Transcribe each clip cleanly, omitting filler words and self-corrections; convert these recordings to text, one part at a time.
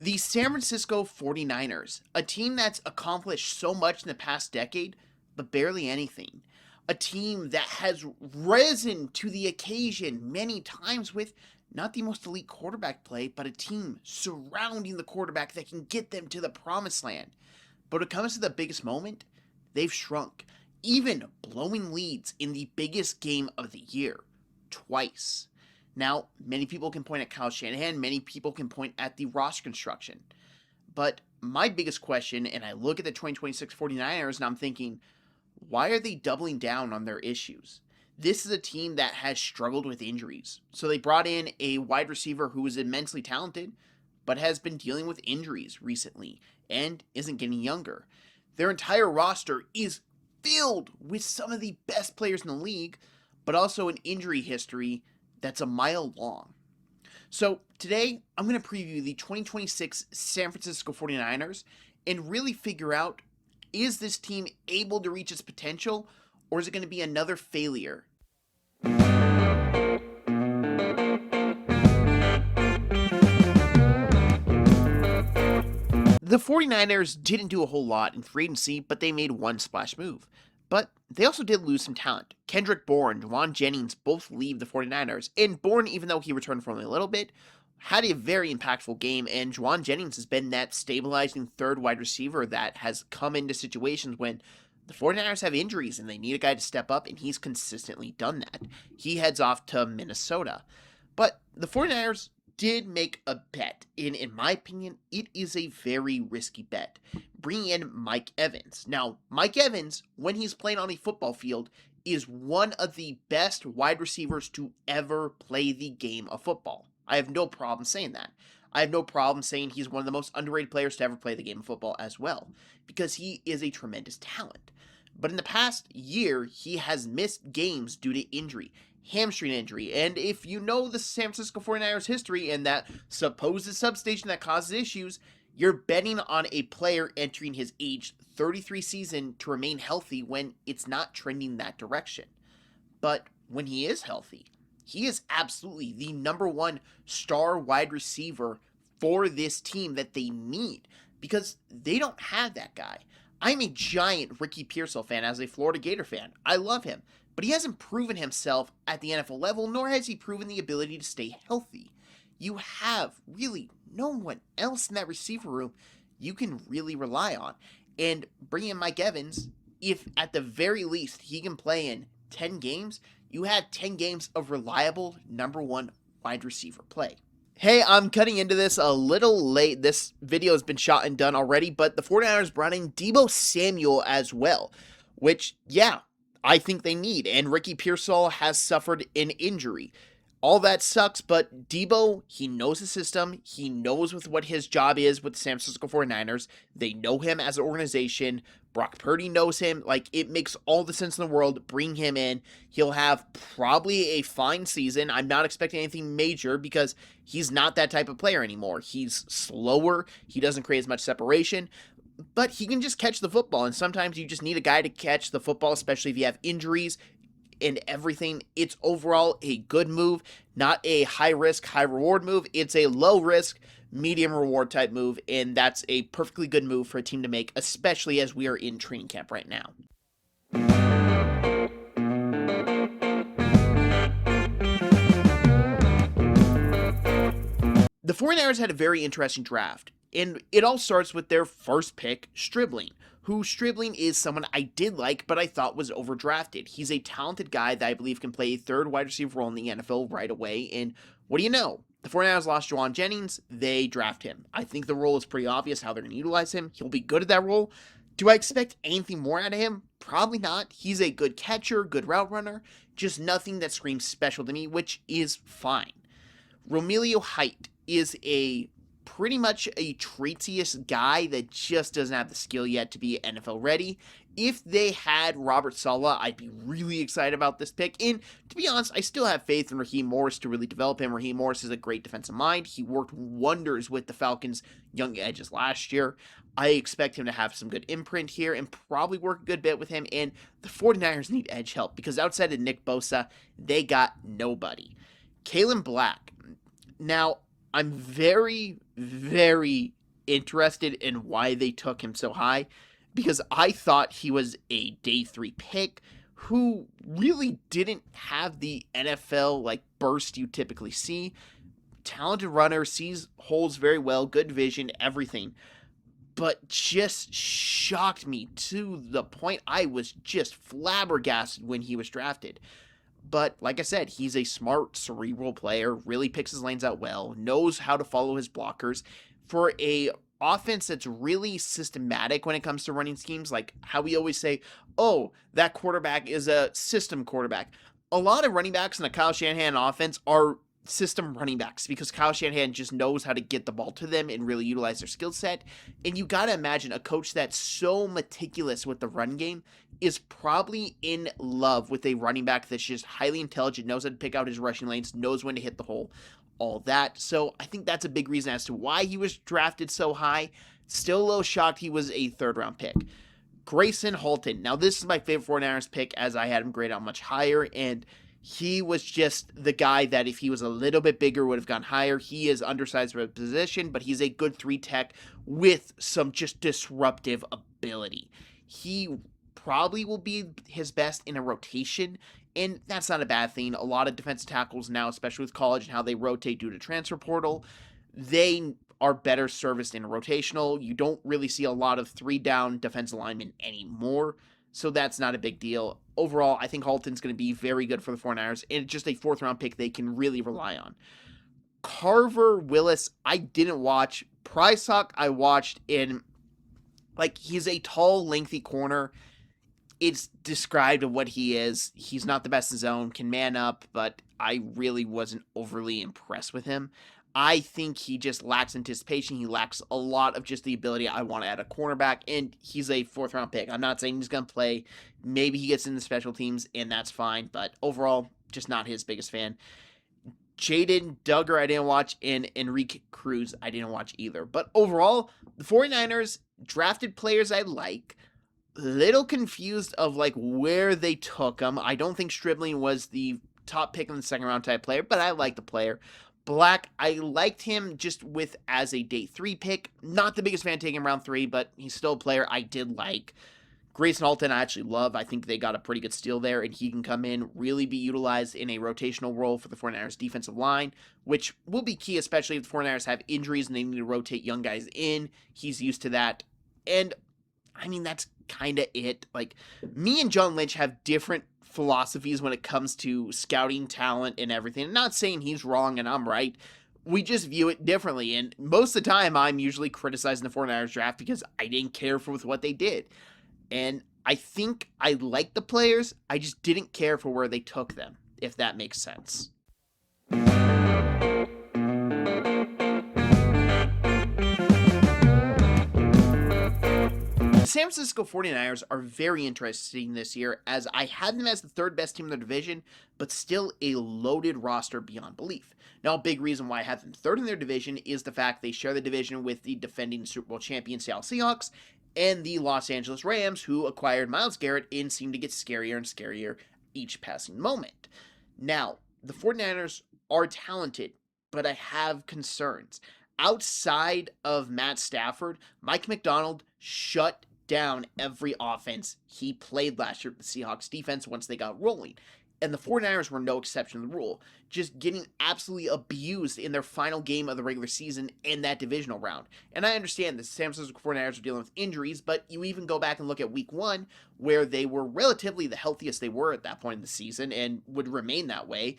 The San Francisco 49ers, a team that's accomplished so much in the past decade, but barely anything. A team that has risen to the occasion many times with not the most elite quarterback play, but a team surrounding the quarterback that can get them to the promised land. But when it comes to the biggest moment, they've shrunk, even blowing leads in the biggest game of the year twice. Now, many people can point at Kyle Shanahan, many people can point at the roster construction. But my biggest question, and I look at the 2026 49ers and I'm thinking, why are they doubling down on their issues? This is a team that has struggled with injuries. So they brought in a wide receiver who is immensely talented, but has been dealing with injuries recently and isn't getting younger. Their entire roster is filled with some of the best players in the league, but also an injury history that's a mile long. So today, I'm going to preview the 2026 San Francisco 49ers and really figure out, is this team able to reach its potential, or is it going to be another failure? The 49ers didn't do a whole lot in free agency, but they made one splash move. But they also did lose some talent. Kendrick Bourne, Jauan Jennings both leave the 49ers, and Bourne, even though he returned for only a little bit, had a very impactful game, and Jauan Jennings has been that stabilizing third wide receiver that has come into situations when the 49ers have injuries and they need a guy to step up, and he's consistently done that. He heads off to Minnesota. But the 49ers did make a bet, and in my opinion, it is a very risky bet. Bringing in Mike Evans. Now, Mike Evans, when he's playing on a football field, is one of the best wide receivers to ever play the game of football. I have no problem saying that. I have no problem saying he's one of the most underrated players to ever play the game of football as well, because he is a tremendous talent. But in the past year, he has missed games due to injury. Hamstring injury, and if you know the San Francisco 49ers history and that supposed substation that causes issues, you're betting on a player entering his age 33 season to remain healthy when it's not trending that direction. But when he is healthy, he is absolutely the number one star wide receiver for this team that they need, because they don't have that guy. I'm a giant Ricky Pearsall fan as a Florida Gator fan. I love him. But he hasn't proven himself at the NFL level, nor has he proven the ability to stay healthy. You have really no one else in that receiver room you can really rely on. And bringing in Mike Evans, if at the very least he can play in 10 games, you had 10 games of reliable number one wide receiver play. Hey, I'm cutting into this a little late. This video has been shot and done already, but the 49ers brought in Deebo Samuel as well, which, yeah, I think they need, and Ricky Pearsall has suffered an injury. All that sucks, but Deebo, he knows the system, he knows with what his job is with the San Francisco 49ers, they know him as an organization, Brock Purdy knows him, it makes all the sense in the world, bring him in, he'll have probably a fine season. I'm not expecting anything major because he's not that type of player anymore. He's slower, he doesn't create as much separation, but he can just catch the football, and sometimes you just need a guy to catch the football, especially if you have injuries and everything. It's overall a good move, not a high-risk, high-reward move. It's a low-risk, medium-reward type move, and that's a perfectly good move for a team to make, especially as we are in training camp right now. The 49ers had a very interesting draft. And it all starts with their first pick, Stribling, who Stribling is someone I did like, but I thought was overdrafted. He's a talented guy that I believe can play a third wide receiver role in the NFL right away, and what do you know? The 49ers lost Jauan Jennings, they draft him. I think the role is pretty obvious how they're going to utilize him. He'll be good at that role. Do I expect anything more out of him? Probably not. He's a good catcher, good route runner, just nothing that screams special to me, which is fine. Romelio Height is pretty much a traitious guy that just doesn't have the skill yet to be NFL ready. If they had Robert Saleh, I'd be really excited about this pick. And to be honest, I still have faith in Raheem Morris to really develop him. Raheem Morris is a great defensive mind. He worked wonders with the Falcons' young edges last year. I expect him to have some good imprint here and probably work a good bit with him. And the 49ers need edge help because outside of Nick Bosa, they got nobody. Kalen Black. Now, I'm very, very interested in why they took him so high because I thought he was a day 3 pick who really didn't have the NFL like burst you typically see. Talented runner, sees holes very well, good vision, everything. But just shocked me to the point I was just flabbergasted when he was drafted. But like I said, he's a smart, cerebral player, really picks his lanes out well, knows how to follow his blockers. For a offense that's really systematic when it comes to running schemes, like how we always say, oh, that quarterback is a system quarterback. A lot of running backs in a Kyle Shanahan offense are system running backs because Kyle Shanahan just knows how to get the ball to them and really utilize their skill set. And you got to imagine a coach that's so meticulous with the run game is probably in love with a running back that's just highly intelligent, knows how to pick out his rushing lanes, knows when to hit the hole, all that. So I think that's a big reason as to why he was drafted so high. Still a little shocked he was a 3rd round pick. Grayson Halton. Now this is my favorite 49ers pick as I had him graded out much higher, and he was just the guy that if he was a little bit bigger would have gone higher. He is undersized for a position, but he's a good 3 tech with some just disruptive ability. He probably will be his best in a rotation, and that's not a bad thing. A lot of defensive tackles now, especially with college and how they rotate due to transfer portal, they are better serviced in a rotational. You don't really see a lot of 3-down defensive linemen anymore, so that's not a big deal. Overall, I think Halton's going to be very good for the 49ers, and just a 4th round pick they can really rely on. Carver Willis, I didn't watch. Price Hawk, I watched in, like, he's a tall, lengthy corner. It's described of what he is. He's not the best in zone, can man up, but I really wasn't overly impressed with him. I think he just lacks anticipation. He lacks a lot of just the ability I want to add a cornerback, and he's a 4th round pick. I'm not saying he's going to play. Maybe he gets into special teams, and that's fine, but overall, just not his biggest fan. Jaden Duggar, I didn't watch, and Enrique Cruz, I didn't watch either. But overall, the 49ers drafted players I like. Little confused of like where they took them. I don't think Stribling was the top pick in the 2nd round type player, but I like the player. Black, I liked him just with as a day 3 pick. Not the biggest fan taking him round 3, but he's still a player I did like. Grayson Halton, I actually love. I think they got a pretty good steal there, and he can come in, really be utilized in a rotational role for the 49ers defensive line, which will be key, especially if the 49ers have injuries and they need to rotate young guys in. He's used to that. And, I mean, that's kind of it. Like, me and John Lynch have different philosophies when it comes to scouting talent and everything. I'm not saying he's wrong and I'm right. We just view it differently. And most of the time, I'm usually criticizing the 49ers draft because I didn't care for what they did. And I think I like the players. I just didn't care for where they took them, if that makes sense. The San Francisco 49ers are very interesting this year, as I had them as the 3rd best team in their division, but still a loaded roster beyond belief. Now, a big reason why I have them 3rd in their division is the fact they share the division with the defending Super Bowl champion Seattle Seahawks and the Los Angeles Rams, who acquired Myles Garrett and seem to get scarier and scarier each passing moment. Now, the 49ers are talented, but I have concerns. Outside of Matt Stafford, Mike McDonald shut down every offense he played last year with the Seahawks defense once they got rolling. And the 49ers were no exception to the rule, just getting absolutely abused in their final game of the regular season in that divisional round. And I understand the San Francisco 49ers are dealing with injuries, but you even go back and look at week 1, where they were relatively the healthiest they were at that point in the season and would remain that way.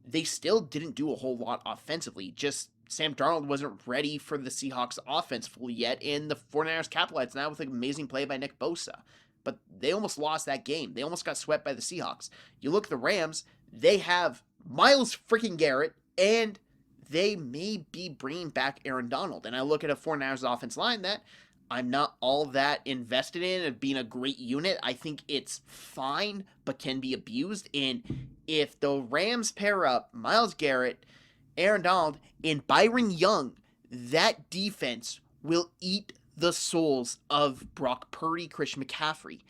They still didn't do a whole lot offensively. Just Sam Darnold wasn't ready for the Seahawks offense fully yet, and the 49ers capitalized now with an amazing play by Nick Bosa. But they almost lost that game. They almost got swept by the Seahawks. You look at the Rams, they have Myles freaking Garrett, and they may be bringing back Aaron Donald. And I look at a 49ers offense line that I'm not all that invested in of being a great unit. I think it's fine, but can be abused. And if the Rams pair up Myles Garrett, Aaron Donald, and Byron Young, that defense will eat the souls of Brock Purdy, Christian McCaffrey.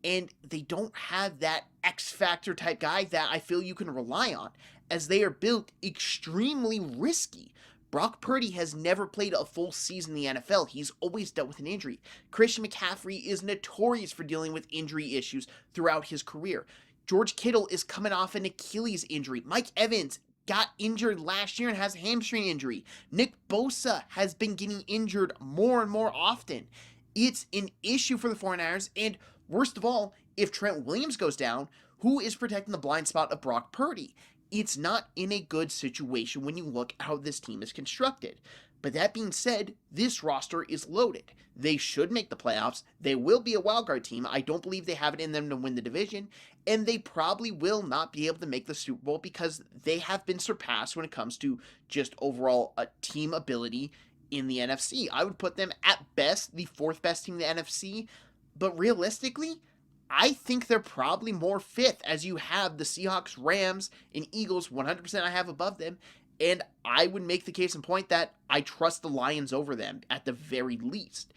And they don't have that X-Factor type guy that I feel you can rely on, as they are built extremely risky. Brock Purdy has never played a full season in the NFL. He's always dealt with an injury. Christian McCaffrey is notorious for dealing with injury issues throughout his career. George Kittle is coming off an Achilles injury. Mike Evans got injured last year and has a hamstring injury. Nick Bosa has been getting injured more and more often. It's an issue for the 49ers, and worst of all, if Trent Williams goes down, who is protecting the blind spot of Brock Purdy? It's not in a good situation when you look at how this team is constructed. But that being said, this roster is loaded. They should make the playoffs. They will be a wildcard team. I don't believe they have it in them to win the division. And they probably will not be able to make the Super Bowl because they have been surpassed when it comes to just overall team ability in the NFC. I would put them at best the fourth best team in the NFC. But realistically, I think they're probably more fifth, as you have the Seahawks, Rams, and Eagles 100% I have above them. And I would make the case in point that I trust the Lions over them at the very least.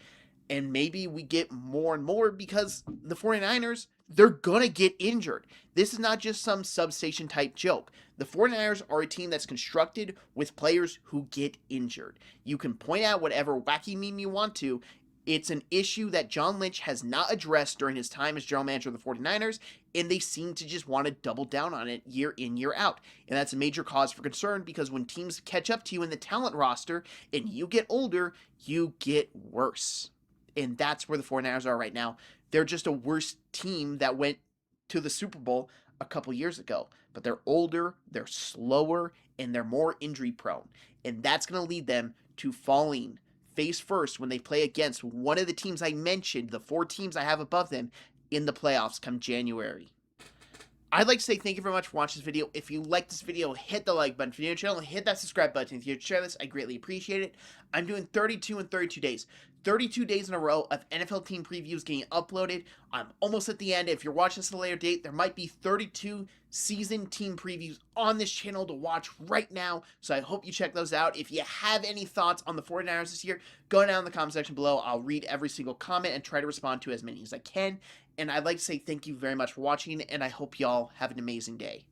And maybe we get more and more because the 49ers, they're going to get injured. This is not just some substation type joke. The 49ers are a team that's constructed with players who get injured. You can point out whatever wacky meme you want to. It's an issue that John Lynch has not addressed during his time as general manager of the 49ers, and they seem to just want to double down on it year in, year out. And that's a major cause for concern because when teams catch up to you in the talent roster and you get older, you get worse. And that's where the 49ers are right now. They're just a worse team that went to the Super Bowl a couple years ago. But they're older, they're slower, and they're more injury prone. And that's going to lead them to falling face first when they play against one of the teams I mentioned, the 4 teams I have above them, in the playoffs come January. I'd like to say thank you very much for watching this video. If you like this video, hit the like button. If you're new to the channel, hit that subscribe button. If you share this, I greatly appreciate it. I'm doing 32 in 32 days. 32 days in a row of NFL team previews getting uploaded. I'm almost at the end. If you're watching this at a later date, there might be 32 season team previews on this channel to watch right now. So I hope you check those out. If you have any thoughts on the 49ers this year, go down in the comment section below. I'll read every single comment and try to respond to as many as I can. And I'd like to say thank you very much for watching, and I hope y'all have an amazing day.